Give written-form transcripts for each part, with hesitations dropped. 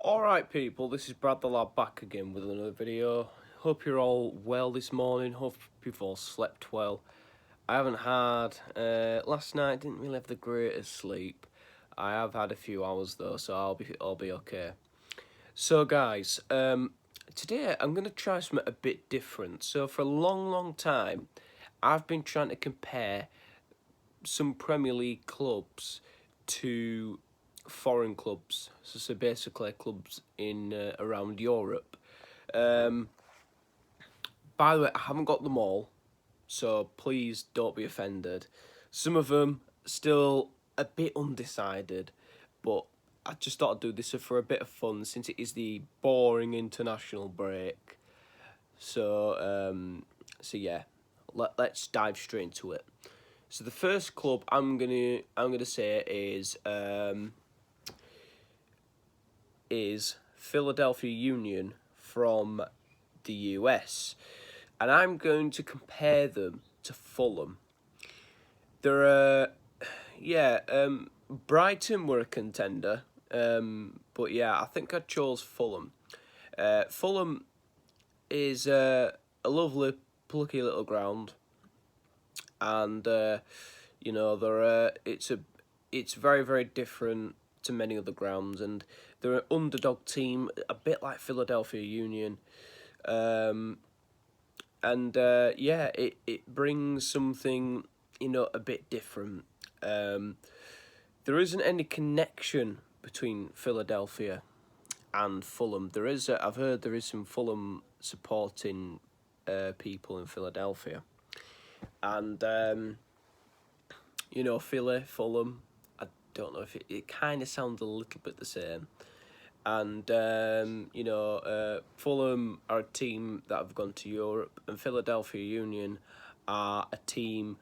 Alright people, this is Brad the Lad back again with another video. Hope you're all well this morning, hope you've all slept well. I haven't had, last night didn't really have the greatest sleep. I have had a few hours though, so I'll be okay. So guys, today I'm going to try something a bit different. So for a long time, I've been trying to compare some Premier League clubs to foreign clubs, so basically clubs in around Europe. By the way, I haven't got them all, so please don't be offended. Some of them still a bit undecided, but I just thought I'd do this for a bit of fun since it is the boring international break. So yeah, let's dive straight into it. So the first club I'm gonna say is Philadelphia Union from the US, and I'm going to compare them to Fulham. Brighton were a contender, but yeah, I think I chose Fulham. Fulham is a lovely, plucky little ground, and it's very different to many other grounds, and they're an underdog team, a bit like Philadelphia Union, it brings something a bit different. There isn't any connection between Philadelphia and Fulham. I've heard there is some Fulham supporting people in Philadelphia, and Fulham. I don't know if it kind of sounds a little bit the same. And Fulham are a team that have gone to Europe, and Philadelphia Union are a team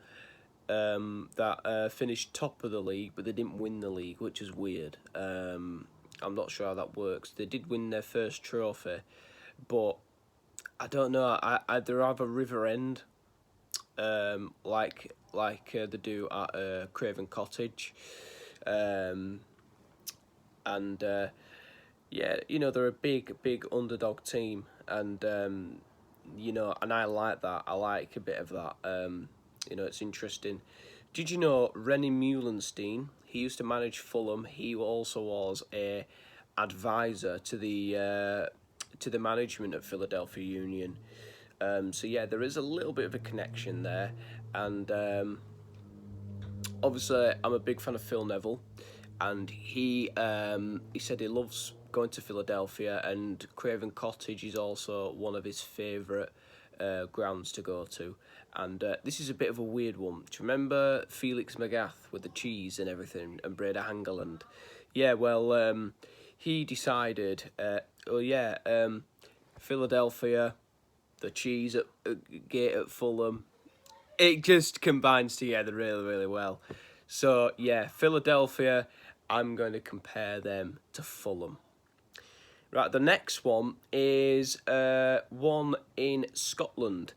that finished top of the league, but they didn't win the league, which is weird. I'm not sure how that works. They did win their first trophy, but I don't know. They're either River End, like they do at Craven Cottage, and they're a big underdog team, and and I like that. I like a bit of that. It's interesting. Did you know Rennie Muhlenstein? He used to manage Fulham. He also was a advisor to the management of Philadelphia Union. So yeah, there is a little bit of a connection there, and obviously I'm a big fan of Phil Neville, and he said he loves going to Philadelphia, and Craven Cottage is also one of his favourite grounds to go to. And this is a bit of a weird one. Do you remember Felix Magath with the cheese and everything, and Breda Hangeland? Yeah, well, he decided, Philadelphia, the cheese at gate at Fulham, it just combines together really well. So yeah, Philadelphia, I'm going to compare them to Fulham. Right, the next one is one in Scotland.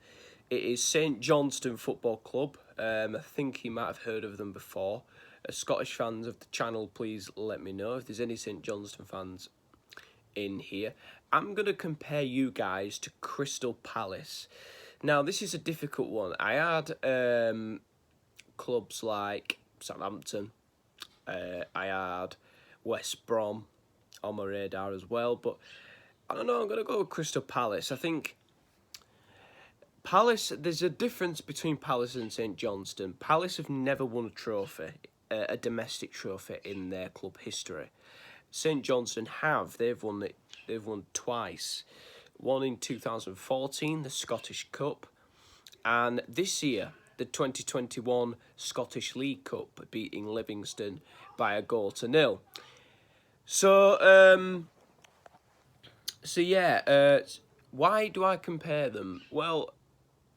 It is St Johnstone Football Club. I think you might have heard of them before. Scottish fans of the channel, please let me know if there's any St Johnstone fans in here. I'm going to compare you guys to Crystal Palace. Now, this is a difficult one. I had clubs like Southampton. I had West Brom on my radar as well, but I don't know, I'm going to go with Crystal Palace. I think Palace, there's a difference between Palace and St Johnstone. Palace have never won a trophy, a domestic trophy in their club history. St Johnstone have. They've won twice. One in 2014, the Scottish Cup, and this year, the 2021 Scottish League Cup, beating Livingston by a 0-0. Why do I compare them? Well,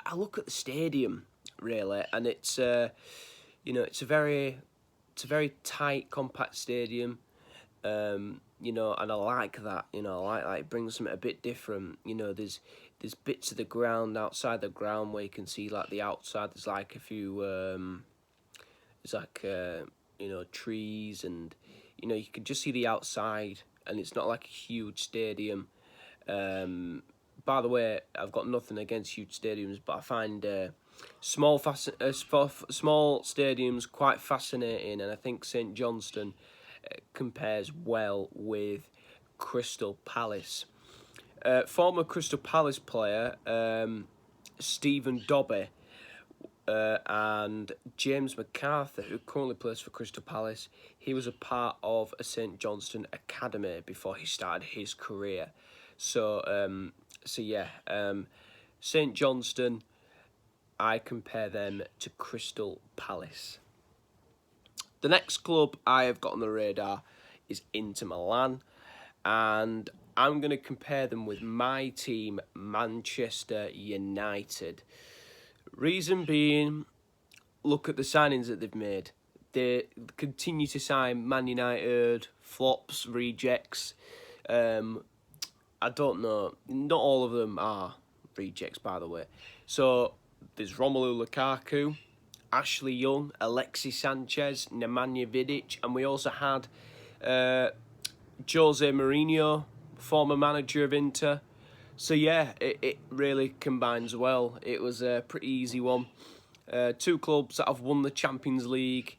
I look at the stadium really, and it's it's a very tight, compact stadium. And I like that. I like it brings something a bit different. There's bits of the ground outside the ground where you can see like the outside. There's like a few trees, and you can just see the outside and it's not like a huge stadium. By the way, I've got nothing against huge stadiums, but I find small stadiums quite fascinating, and I think St Johnstone compares well with Crystal Palace. Former Crystal Palace player Stephen Dobbie and James McArthur, who currently plays for Crystal Palace, he was a part of a St Johnstone academy before he started his career. So, St Johnstone, I compare them to Crystal Palace. The next club I have got on the radar is Inter Milan, and I'm going to compare them with my team, Manchester United. Reason being, look at the signings that they've made. They continue to sign Man United, flops, rejects. I don't know. Not all of them are rejects, by the way. So there's Romelu Lukaku, Ashley Young, Alexis Sanchez, Nemanja Vidic, and we also had Jose Mourinho, former manager of Inter. So yeah, it really combines well. It was a pretty easy one. Two clubs that have won the Champions League,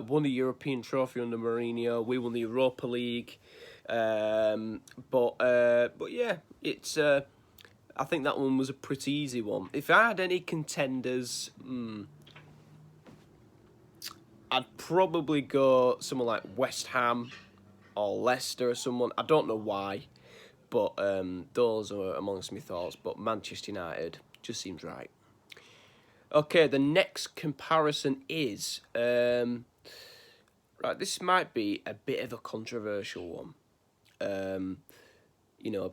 won the European trophy under Mourinho. We won the Europa League. But yeah, it's. I think that one was a pretty easy one. If I had any contenders, I'd probably go someone like West Ham or Leicester or someone. I don't know why, but those are amongst my thoughts. But Manchester United just seems right. Okay, the next comparison is right. This might be a bit of a controversial one.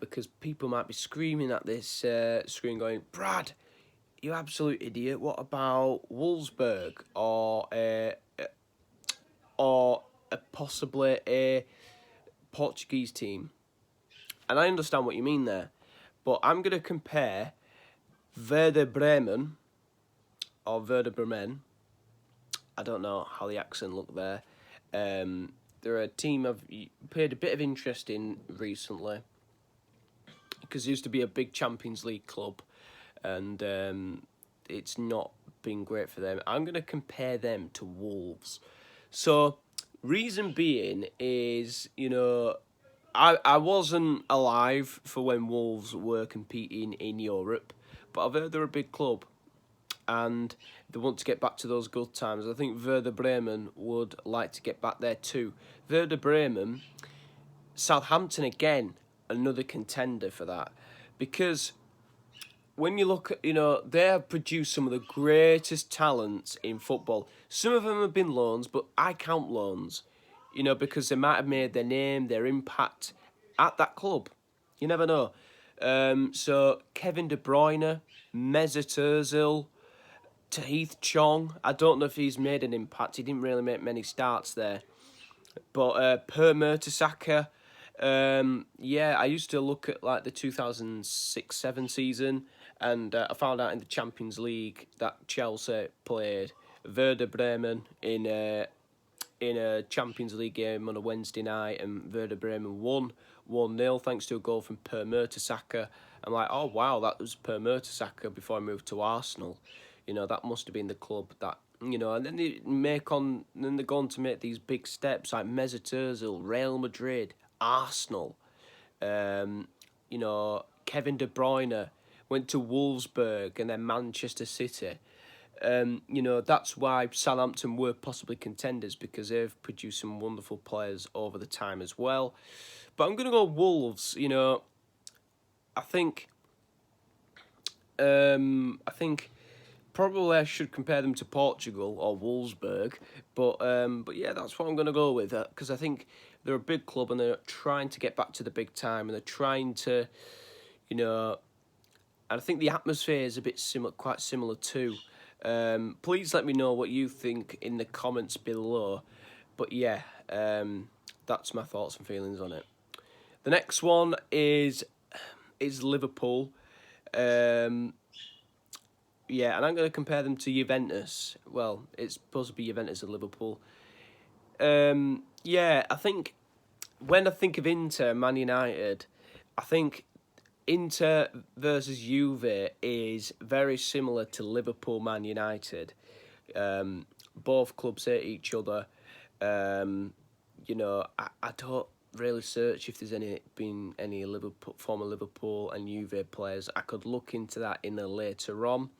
Because people might be screaming at this screen going, Brad, you absolute idiot, what about Wolfsburg or possibly a Portuguese team? And I understand what you mean there, but I'm going to compare Werder Bremen, I don't know how the accent looked there. They're a team I've paid a bit of interest in recently, because it used to be a big Champions League club, and it's not been great for them. I'm going to compare them to Wolves. So, reason being is, I wasn't alive for when Wolves were competing in Europe, but I've heard they're a big club, and they want to get back to those good times. I think Werder Bremen would like to get back there too. Werder Bremen, Southampton again, another contender for that, because when you look at, they have produced some of the greatest talents in football. Some of them have been loans, but I count loans, because they might have made their name, their impact at that club. You never know. So Kevin De Bruyne, Mesut Ozil, Tahith Chong. I don't know if he's made an impact. He didn't really make many starts there. But Per Mertesacker, I used to look at like the 2006-07 season, and I found out in the Champions League that Chelsea played Werder Bremen in a Champions League game on a Wednesday night, and Werder Bremen won 1-0 thanks to a goal from Per Mertesacker. I'm like, oh wow, that was Per Mertesacker before I moved to Arsenal. That must have been the club that, and then they go on to make these big steps like Mesut Ozil, Real Madrid, Arsenal. Kevin De Bruyne went to Wolfsburg and then Manchester City. That's why Southampton were possibly contenders, because they've produced some wonderful players over the time as well. But I'm going to go Wolves. I think probably I should compare them to Portugal or Wolfsburg, but yeah, that's what I'm going to go with, because I think they're a big club and they're trying to get back to the big time, and they're trying to, and I think the atmosphere is a bit quite similar too. Please let me know what you think in the comments below, but yeah, that's my thoughts and feelings on it. The next one is Liverpool. Yeah, and I'm going to compare them to Juventus. Well, it's supposed to be Juventus and Liverpool. I think when I think of Inter, Man United, I think Inter versus Juve is very similar to Liverpool, Man United. Both clubs hate each other. You know, I don't really search if there's been any former Liverpool and Juve players. I could look into that in a later on.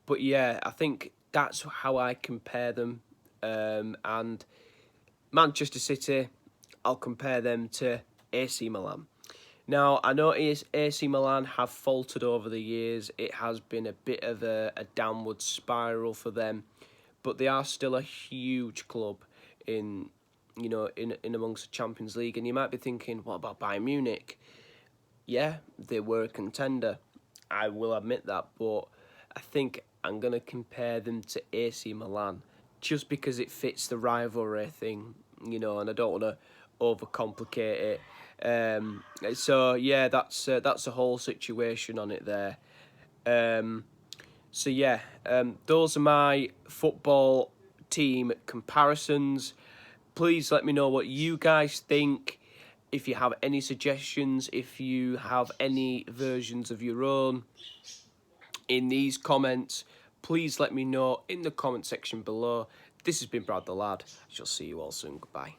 But yeah, I think that's how I compare them. And Manchester City, I'll compare them to AC Milan. Now, I notice AC Milan have faltered over the years. It has been a bit of a downward spiral for them, but they are still a huge club in amongst the Champions League. And you might be thinking, what about Bayern Munich? Yeah, they were a contender. I will admit that, but I think I'm going to compare them to AC Milan just because it fits the rivalry thing, and I don't want to overcomplicate it. So yeah, that's a whole situation on it there. So yeah, those are my football team comparisons. Please let me know what you guys think. If you have any suggestions, if you have any versions of your own in these comments, please let me know in the comment section below. This has been Brad the Lad. I shall see you all soon. Goodbye.